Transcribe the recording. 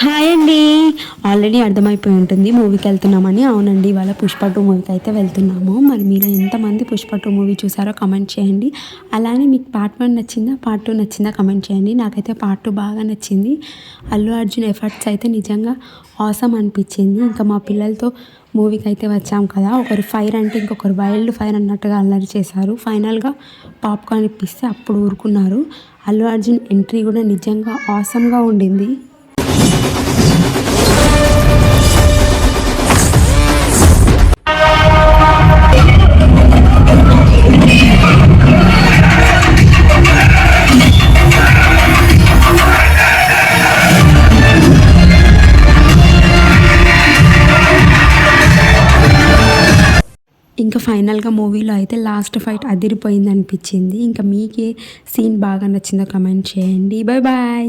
Hi అండి. Already అర్థమైపోయి ఉంటుంది మూవీకి వెళ్తున్నామని. అవునండి, ఇవాళ పుష్ప 2 మూవీకి అయితే వెళ్తున్నాము. మరి మీరు ఎంతమంది పుష్ప 2 మూవీ చూసారో కమెంట్ చేయండి. అలానే మీకు పార్ట్ 1 నచ్చిందా, పార్ట్ 2 నచ్చిందా కమెంట్ చేయండి. నాకైతే పార్ట్ 2 బాగా నచ్చింది. అల్లు అర్జున్ ఎఫర్ట్స్ అయితే నిజంగా ఆసమ్ అనిపించింది. ఇంకా మా పిల్లలతో మూవీకి అయితే వచ్చాం కదా, ఒకరు ఫైర్ అంటే ఇంకొకరు వైల్డ్ ఫైర్ అన్నట్టుగా అల్లరి చేశారు. ఫైనల్గా పాప్కార్న్ ఇప్పిస్తే అప్పుడు ఊరుకున్నారు. అల్లు అర్జున్ ఎంట్రీ కూడా నిజంగా ఆసమ్గా ఉండింది. ఇంకా ఫైనల్గా మూవీలో అయితే లాస్ట్ ఫైట్ అదిరిపోయింది అనిపించింది. ఇంకా మీకే సీన్ బాగా నచ్చిందో కమెంట్ చేయండి. Bye bye.